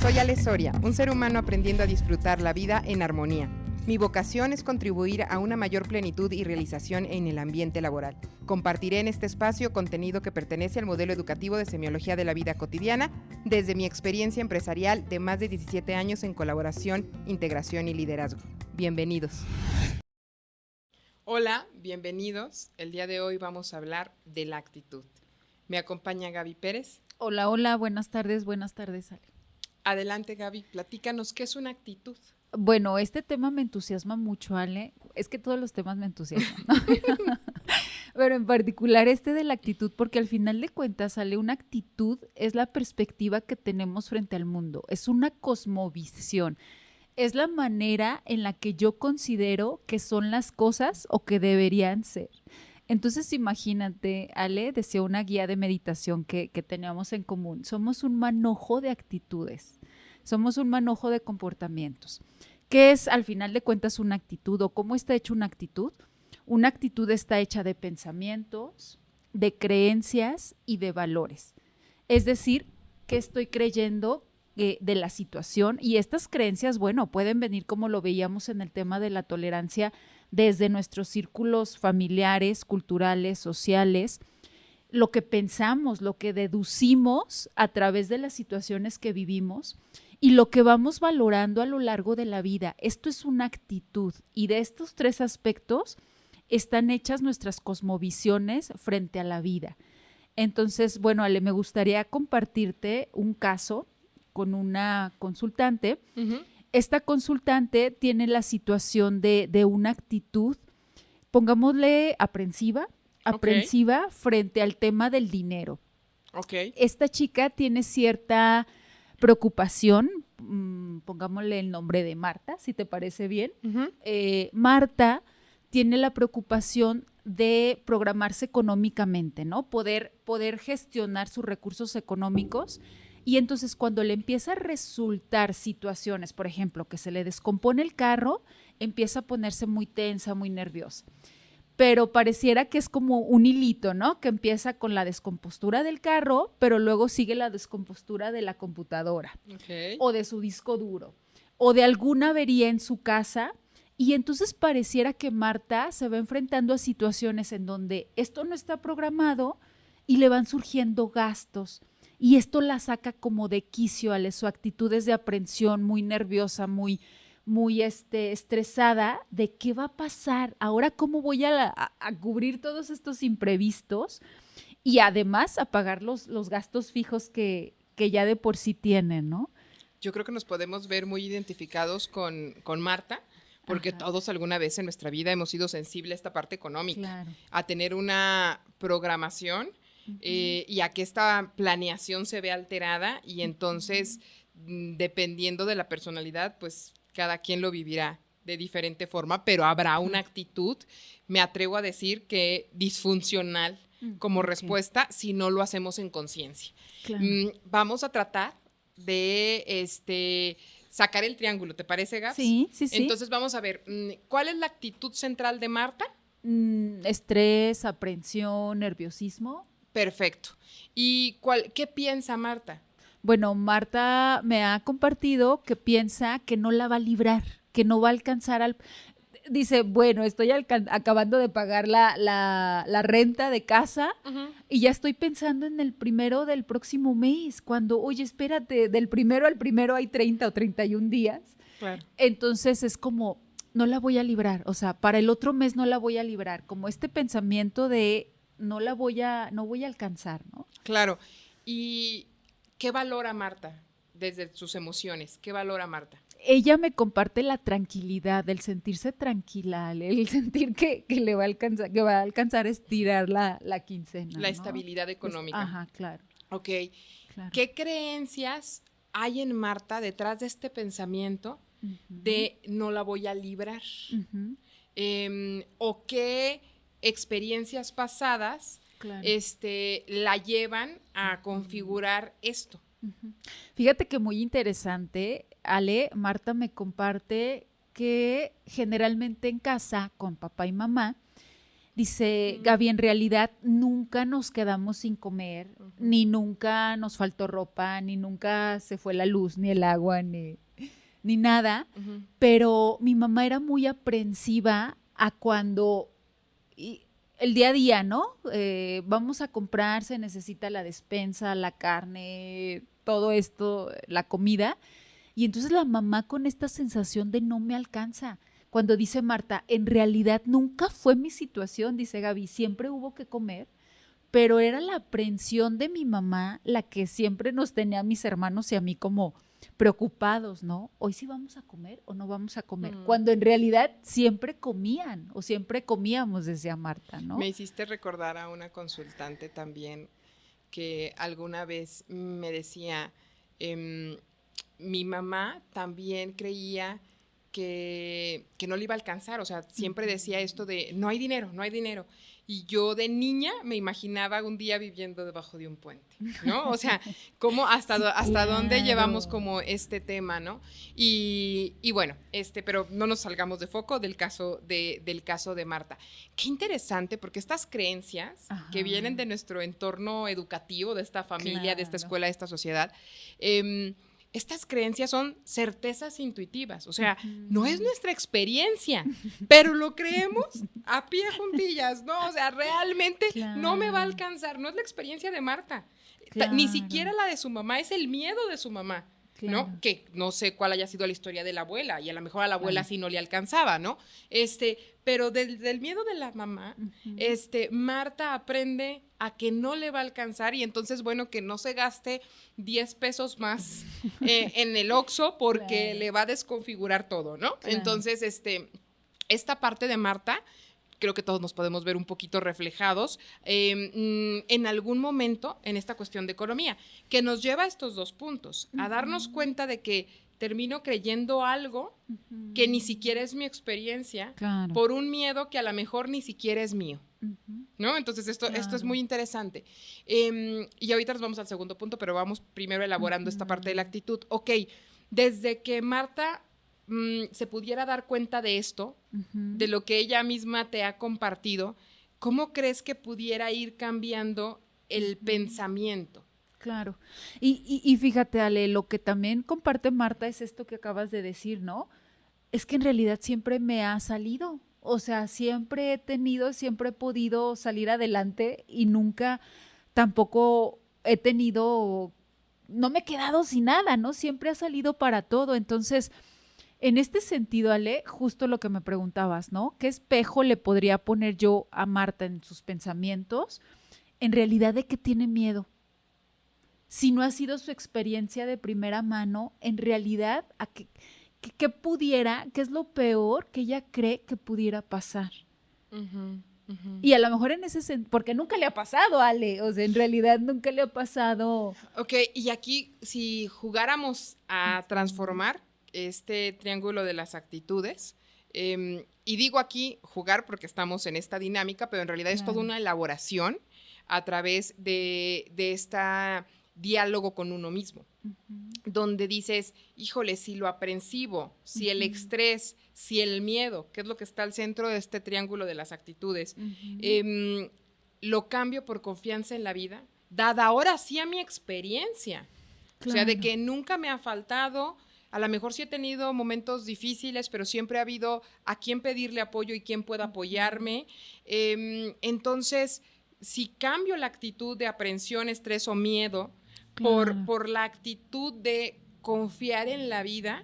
Soy Ale Soria, un ser humano aprendiendo a disfrutar la vida en armonía. Mi vocación es contribuir a una mayor plenitud y realización en el ambiente laboral. Compartiré en este espacio contenido que pertenece al modelo educativo de semiología de la vida cotidiana desde mi experiencia empresarial de más de 17 años en colaboración, integración y liderazgo. Bienvenidos. Hola, bienvenidos. El día de hoy vamos a hablar de la actitud. Me acompaña Gaby Pérez. Hola, hola, buenas tardes, Ale. Adelante, Gaby, platícanos, ¿qué es una actitud? Bueno, este tema me entusiasma mucho, Ale. Es que todos los temas me entusiasman, ¿no? Pero en particular este de la actitud, porque al final de cuentas, Ale, una actitud es la perspectiva que tenemos frente al mundo, es una cosmovisión, es la manera en la que yo considero que son las cosas o que deberían ser. Entonces, imagínate, Ale, decía una guía de meditación que teníamos en común, somos un manojo de actitudes, somos un manojo de comportamientos. ¿Qué es, al final de cuentas, una actitud o cómo está hecha una actitud? Una actitud está hecha de pensamientos, de creencias y de valores. Es decir, ¿qué estoy creyendo de la situación? Y estas creencias, bueno, pueden venir como lo veíamos en el tema de la tolerancia desde nuestros círculos familiares, culturales, sociales, lo que pensamos, lo que deducimos a través de las situaciones que vivimos y lo que vamos valorando a lo largo de la vida. Esto es una actitud y de estos tres aspectos están hechas nuestras cosmovisiones frente a la vida. Entonces, bueno, Ale, me gustaría compartirte un caso con una consultante. Uh-huh. Esta consultante tiene la situación de una actitud, pongámosle aprensiva frente al tema del dinero. Okay. Esta chica tiene cierta preocupación, pongámosle el nombre de Marta, si te parece bien. Uh-huh. Marta tiene la preocupación de programarse económicamente, ¿no? Poder gestionar sus recursos económicos. Y entonces cuando le empieza a resultar situaciones, por ejemplo, que se le descompone el carro, empieza a ponerse muy tensa, muy nerviosa. Pero pareciera que es como un hilito, ¿no? Que empieza con la descompostura del carro, pero luego sigue la descompostura de la computadora, okay, o de su disco duro, o de alguna avería en su casa. Y entonces pareciera que Marta se va enfrentando a situaciones en donde esto no está programado y le van surgiendo gastos. Y esto la saca como de quicio, Ale, su actitud es de aprensión, muy nerviosa, muy estresada de qué va a pasar, ahora cómo voy a cubrir todos estos imprevistos y además a pagar los gastos fijos que ya de por sí tienen, ¿no? Yo creo que nos podemos ver muy identificados con Marta, porque ajá, todos alguna vez en nuestra vida hemos sido sensibles a esta parte económica, claro, a tener una programación. Uh-huh. Y a que esta planeación se ve alterada y entonces, dependiendo de la personalidad, pues cada quien lo vivirá de diferente forma, pero habrá una actitud, me atrevo a decir que disfuncional como okay, respuesta si no lo hacemos en conciencia. Claro. Vamos a tratar de sacar el triángulo, ¿te parece, Gabs? Sí. Entonces vamos a ver, ¿cuál es la actitud central de Marta? Estrés, aprensión, nerviosismo. Perfecto. ¿Y qué piensa Marta? Bueno, Marta me ha compartido que piensa que no la va a librar, que no va a alcanzar Dice, bueno, estoy acabando de pagar la renta de casa, uh-huh, y ya estoy pensando en el primero del próximo mes, cuando, oye, espérate, del primero al primero hay 30 o 31 días. Claro. Entonces es como, no la voy a librar, o sea, para el otro mes no la voy a librar, como este pensamiento de no voy a alcanzar, ¿no? Claro. ¿Y qué valora Marta desde sus emociones? ¿Qué valora Marta? Ella me comparte la tranquilidad, el sentirse tranquila, el sentir que le va a alcanzar a estirar la quincena. La, ¿no?, estabilidad económica. Pues, ajá, claro. Ok. Claro. ¿Qué creencias hay en Marta detrás de este pensamiento, uh-huh, de no la voy a librar? Uh-huh. ¿O qué experiencias pasadas, claro, la llevan a configurar esto? Uh-huh. Fíjate que muy interesante, Ale. Marta me comparte que generalmente en casa con papá y mamá Dice, Gaby, en realidad nunca nos quedamos sin comer, ni nunca nos faltó ropa, ni nunca se fue la luz, ni el agua, ni nada, pero mi mamá era muy aprensiva a cuando el día a día, ¿no? Vamos a comprar, se necesita la despensa, la carne, todo esto, la comida, y entonces la mamá con esta sensación de no me alcanza. Cuando dice Marta, en realidad nunca fue mi situación, dice Gaby, siempre hubo que comer, pero era la aprensión de mi mamá la que siempre nos tenía a mis hermanos y a mí como preocupados, ¿no? Hoy sí vamos a comer o no vamos a comer, cuando en realidad siempre comían o siempre comíamos, decía Marta, ¿no? Me hiciste recordar a una consultante también que alguna vez me decía, mi mamá también creía que no le iba a alcanzar, o sea, siempre decía esto de no hay dinero, no hay dinero. Y yo de niña me imaginaba un día viviendo debajo de un puente, ¿no? O sea, ¿cómo hasta dónde llevamos como este tema, ¿no? Y bueno, pero no nos salgamos de foco del caso de Marta. Qué interesante, porque estas creencias que vienen de nuestro entorno educativo, de esta familia, de esta escuela, de esta sociedad, estas creencias son certezas intuitivas, o sea, no es nuestra experiencia, pero lo creemos a pie juntillas, ¿no? O sea, realmente no me va a alcanzar, no es la experiencia de Marta, ni siquiera la de su mamá, es el miedo de su mamá, ¿no? Que no sé cuál haya sido la historia de la abuela, y a lo mejor a la abuela sí no le alcanzaba, ¿no? Pero del miedo de la mamá, Marta aprende a que no le va a alcanzar y entonces, bueno, que no se gaste 10 pesos más en el Oxxo porque le va a desconfigurar todo, ¿no? Entonces, esta parte de Marta, creo que todos nos podemos ver un poquito reflejados en algún momento en esta cuestión de economía, que nos lleva a estos dos puntos, a darnos cuenta de que termino creyendo algo que ni siquiera es mi experiencia por un miedo que a lo mejor ni siquiera es mío, ¿no? Entonces esto es muy interesante. Y ahorita nos vamos al segundo punto, pero vamos primero elaborando esta parte de la actitud. Ok, desde que Marta se pudiera dar cuenta de esto, de lo que ella misma te ha compartido, ¿cómo crees que pudiera ir cambiando el pensamiento? Claro. Y fíjate, Ale, lo que también comparte Marta es esto que acabas de decir, ¿no? Es que en realidad siempre me ha salido. O sea, siempre he podido salir adelante y nunca tampoco he tenido, no me he quedado sin nada, ¿no? Siempre ha salido para todo. Entonces, en este sentido, Ale, justo lo que me preguntabas, ¿no? ¿Qué espejo le podría poner yo a Marta en sus pensamientos? En realidad, ¿de qué tiene miedo? Si no ha sido su experiencia de primera mano, en realidad, ¿a qué es lo peor que ella cree que pudiera pasar? Y a lo mejor en ese sentido, porque nunca le ha pasado, Ale, o sea, en realidad nunca le ha pasado. Ok, y aquí, si jugáramos a transformar este triángulo de las actitudes, y digo aquí jugar porque estamos en esta dinámica, pero en realidad es toda una elaboración a través de esta diálogo con uno mismo, donde dices, híjole, si lo aprensivo, si el estrés, si el miedo, que es lo que está al centro de este triángulo de las actitudes, lo cambio por confianza en la vida, dada ahora sí a mi experiencia, o sea, de que nunca me ha faltado, a lo mejor sí he tenido momentos difíciles, pero siempre ha habido a quién pedirle apoyo y quién pueda apoyarme, entonces, si cambio la actitud de aprensión, estrés o miedo, por la actitud de confiar en la vida,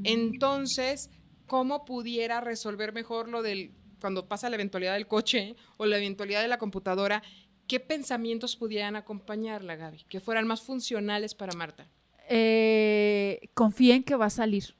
entonces, ¿cómo pudiera resolver mejor lo del, cuando pasa la eventualidad del coche o la eventualidad de la computadora? ¿Qué pensamientos pudieran acompañarla, Gaby, que fueran más funcionales para Marta? Confía en que va a salir.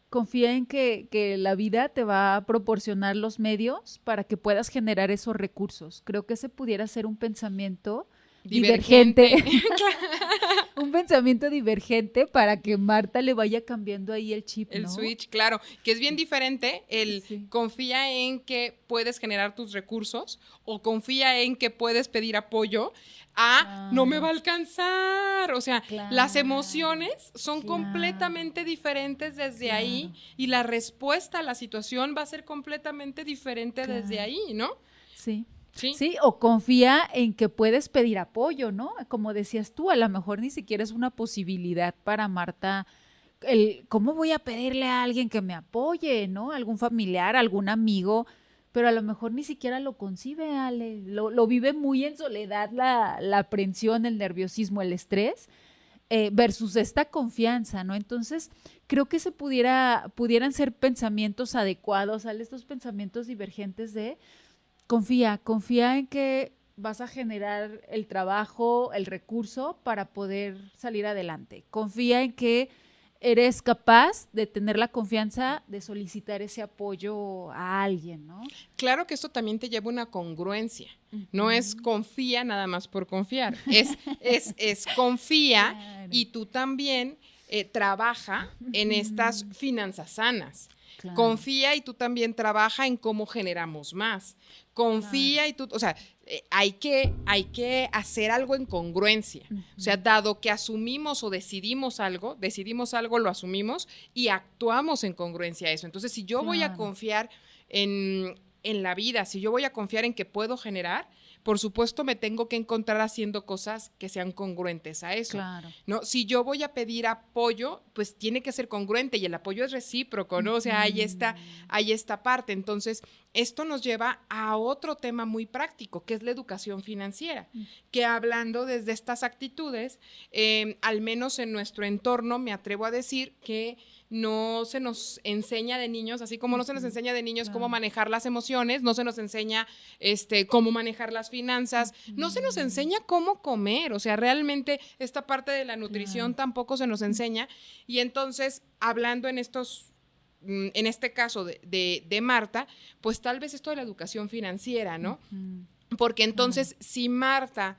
Confía en que la vida te va a proporcionar los medios para que puedas generar esos recursos. Creo que ese pudiera ser un pensamiento divergente. Un pensamiento divergente para que Marta le vaya cambiando ahí el chip, ¿no? El switch, claro, que es bien diferente confía en que puedes generar tus recursos o confía en que puedes pedir apoyo no me va a alcanzar. O sea, las emociones son completamente diferentes desde ahí y la respuesta a la situación va a ser completamente diferente desde ahí, ¿no? Sí. ¿Sí? Sí, o confía en que puedes pedir apoyo, ¿no? Como decías tú, a lo mejor ni siquiera es una posibilidad para Marta ¿cómo voy a pedirle a alguien que me apoye, ¿no? Algún familiar, algún amigo, pero a lo mejor ni siquiera lo concibe, Ale. Lo vive muy en soledad la aprensión, el nerviosismo, el estrés, versus esta confianza, ¿no? Entonces, creo que pudieran ser pensamientos adecuados, Ale, estos pensamientos divergentes de confía en que vas a generar el trabajo, el recurso para poder salir adelante. Confía en que eres capaz de tener la confianza de solicitar ese apoyo a alguien, ¿no? Claro que esto también te lleva una congruencia. No es confía nada más por confiar. Es confía Claro. Y tú también trabaja en estas finanzas sanas. Claro. Confía y tú también trabaja en cómo generamos más. Confía y tú, o sea, hay que hacer algo en congruencia. O sea, dado que asumimos o decidimos algo, lo asumimos y actuamos en congruencia a eso. Entonces, si yo voy a confiar en la vida, si yo voy a confiar en que puedo generar, por supuesto me tengo que encontrar haciendo cosas que sean congruentes a eso. Claro. ¿No? Si yo voy a pedir apoyo, pues tiene que ser congruente y el apoyo es recíproco, ¿no? O sea, hay esta parte. Entonces, esto nos lleva a otro tema muy práctico, que es la educación financiera, que hablando desde estas actitudes, al menos en nuestro entorno, me atrevo a decir que no se nos enseña de niños, así como no se nos enseña de niños cómo manejar las emociones, no se nos enseña cómo manejar las finanzas, no se nos enseña cómo comer, o sea, realmente esta parte de la nutrición tampoco se nos enseña. Y entonces, hablando en este caso de Marta, pues tal vez esto de la educación financiera, ¿no? Porque entonces, si Marta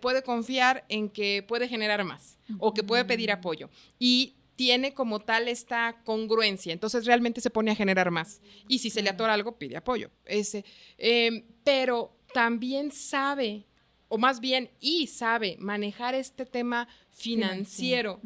puede confiar en que puede generar más o que puede pedir apoyo y tiene como tal esta congruencia, entonces realmente se pone a generar más. Y si se le atora algo, pide apoyo. Pero también sabe, o más bien sabe manejar este tema financiero.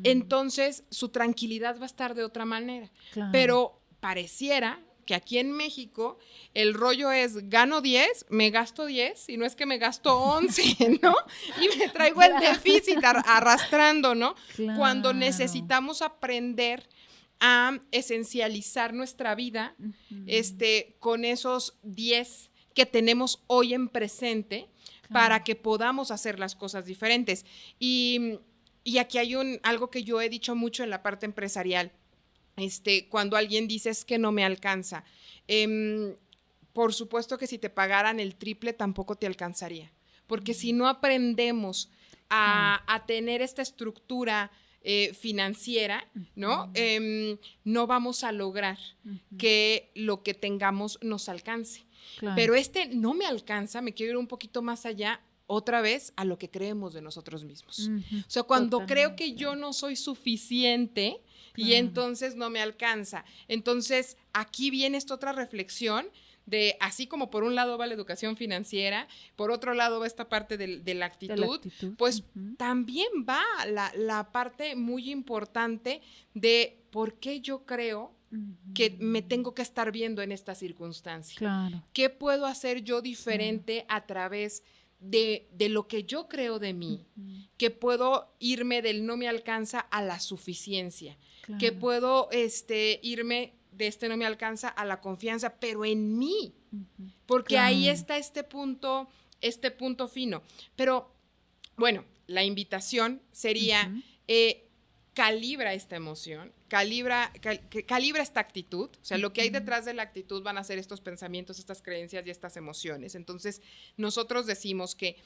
Entonces su tranquilidad va a estar de otra manera. Claro. Pero pareciera que aquí en México el rollo es gano 10, me gasto 10, y no es que me gasto 11, ¿no? Y me traigo el déficit arrastrando, ¿no? Claro. Cuando necesitamos aprender a esencializar nuestra vida con esos 10 que tenemos hoy en presente, para que podamos hacer las cosas diferentes. Y aquí hay algo que yo he dicho mucho en la parte empresarial. Cuando alguien dice es que no me alcanza, por supuesto que si te pagaran el triple tampoco te alcanzaría, porque si no aprendemos a tener esta estructura financiera, ¿no? No vamos a lograr que lo que tengamos nos alcance. Claro. Pero no me alcanza, me quiero ir un poquito más allá, otra vez a lo que creemos de nosotros mismos. O sea, cuando creo que yo no soy suficiente, y entonces no me alcanza. Entonces, aquí viene esta otra reflexión de, así como por un lado va la educación financiera, por otro lado va esta parte de la actitud, pues también va la parte muy importante de por qué yo creo que me tengo que estar viendo en esta circunstancia. Claro. ¿Qué puedo hacer yo diferente a través de lo que yo creo de mí? Que puedo irme del no me alcanza a la suficiencia. Claro. Que puedo irme de no me alcanza a la confianza, pero en mí. Porque ahí está este punto fino. Pero, bueno, la invitación sería calibra esta emoción, calibra esta actitud. O sea, lo que hay detrás de la actitud van a ser estos pensamientos, estas creencias y estas emociones. Entonces, nosotros decimos que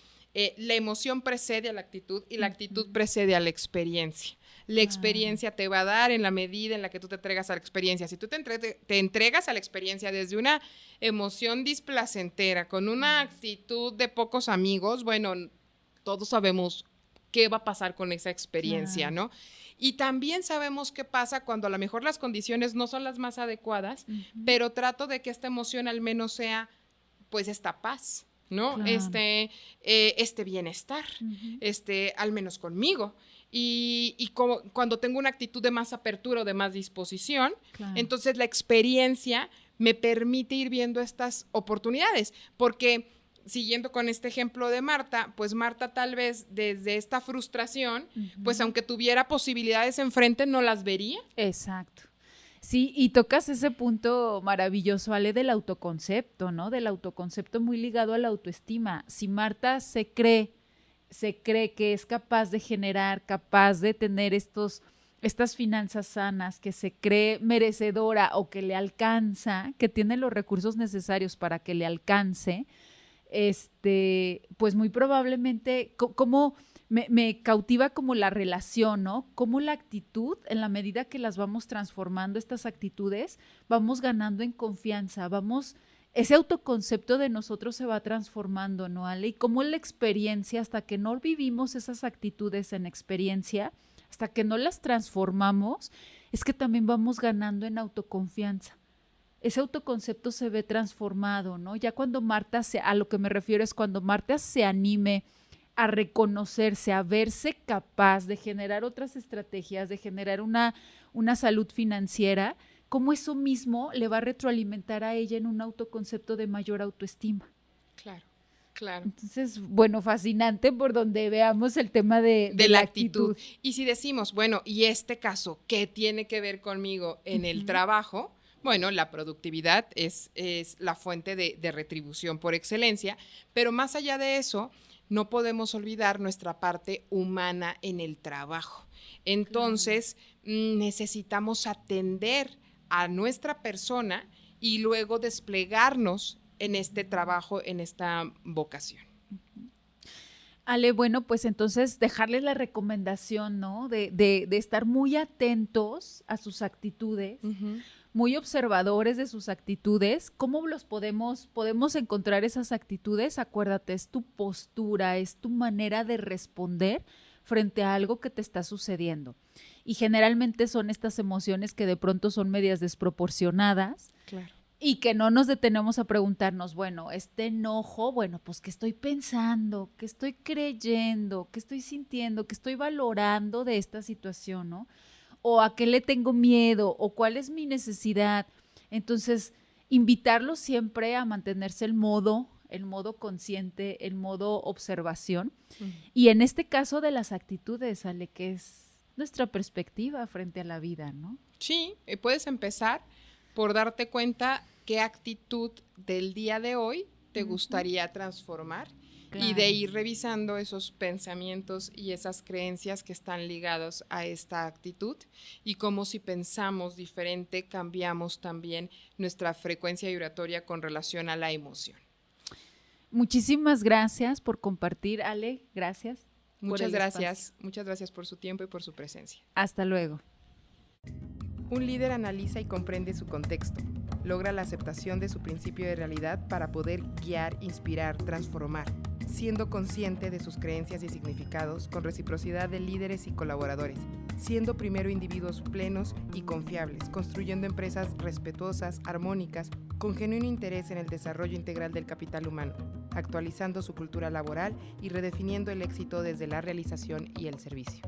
la emoción precede a la actitud y la actitud precede a la experiencia. La experiencia te va a dar en la medida en la que tú te entregas a la experiencia. Si tú te entregas a la experiencia desde una emoción displacentera, con una actitud de pocos amigos, bueno, todos sabemos qué va a pasar con esa experiencia, ¿no? Y también sabemos qué pasa cuando a lo mejor las condiciones no son las más adecuadas, pero trato de que esta emoción al menos sea, pues, esta paz, ¿no? Claro. Este bienestar, al menos conmigo. Y cuando tengo una actitud de más apertura o de más disposición, entonces la experiencia me permite ir viendo estas oportunidades, porque siguiendo con este ejemplo de Marta, pues Marta tal vez desde esta frustración, pues aunque tuviera posibilidades enfrente, no las vería. Exacto. Sí, y tocas ese punto maravilloso, Ale, del autoconcepto, ¿no? Del autoconcepto muy ligado a la autoestima. Si Marta se cree que es capaz de generar, capaz de tener estas finanzas sanas, que se cree merecedora o que le alcanza, que tiene los recursos necesarios para que le alcance, pues muy probablemente, como me cautiva como la relación, ¿no? Como la actitud, en la medida que las vamos transformando, estas actitudes, vamos ganando en confianza, ese autoconcepto de nosotros se va transformando, ¿no, Ale? Y cómo la experiencia, hasta que no vivimos esas actitudes en experiencia, hasta que no las transformamos, es que también vamos ganando en autoconfianza. Ese autoconcepto se ve transformado, ¿no? Ya cuando a lo que me refiero es cuando Marta se anime a reconocerse, a verse capaz de generar otras estrategias, de generar una salud financiera, cómo eso mismo le va a retroalimentar a ella en un autoconcepto de mayor autoestima. Claro, claro. Entonces, bueno, fascinante por donde veamos el tema de la actitud. Y si decimos, bueno, y este caso, ¿qué tiene que ver conmigo en el trabajo? Bueno, la productividad es la fuente de retribución por excelencia, pero más allá de eso, no podemos olvidar nuestra parte humana en el trabajo. Entonces, necesitamos atender a nuestra persona y luego desplegarnos en este trabajo, en esta vocación. Ale, bueno, pues entonces dejarles la recomendación, ¿no? De estar muy atentos a sus actitudes, muy observadores de sus actitudes. ¿Cómo podemos encontrar esas actitudes? Acuérdate, es tu postura, es tu manera de responder frente a algo que te está sucediendo. Y generalmente son estas emociones que de pronto son medias desproporcionadas. Claro. Y que no nos detenemos a preguntarnos, bueno, este enojo, bueno, pues ¿qué estoy pensando? ¿Qué estoy creyendo? ¿Qué estoy sintiendo? ¿Qué estoy valorando de esta situación, no? ¿O a qué le tengo miedo? ¿O cuál es mi necesidad? Entonces, invitarlos siempre a mantenerse el modo consciente, el modo observación. Y en este caso de las actitudes, Ale, que es nuestra perspectiva frente a la vida, ¿no? Sí, puedes empezar por darte cuenta qué actitud del día de hoy te gustaría transformar. Claro. Y de ir revisando esos pensamientos y esas creencias que están ligados a esta actitud y cómo si pensamos diferente cambiamos también nuestra frecuencia vibratoria con relación a la emoción. Muchísimas gracias por compartir, Ale. Gracias. Muchas gracias por su tiempo y por su presencia. Hasta luego. Un líder analiza y comprende su contexto, logra la aceptación de su principio de realidad para poder guiar, inspirar, transformar, siendo consciente de sus creencias y significados con reciprocidad de líderes y colaboradores, siendo primero individuos plenos y confiables, construyendo empresas respetuosas, armónicas, con genuino interés en el desarrollo integral del capital humano, actualizando su cultura laboral y redefiniendo el éxito desde la realización y el servicio.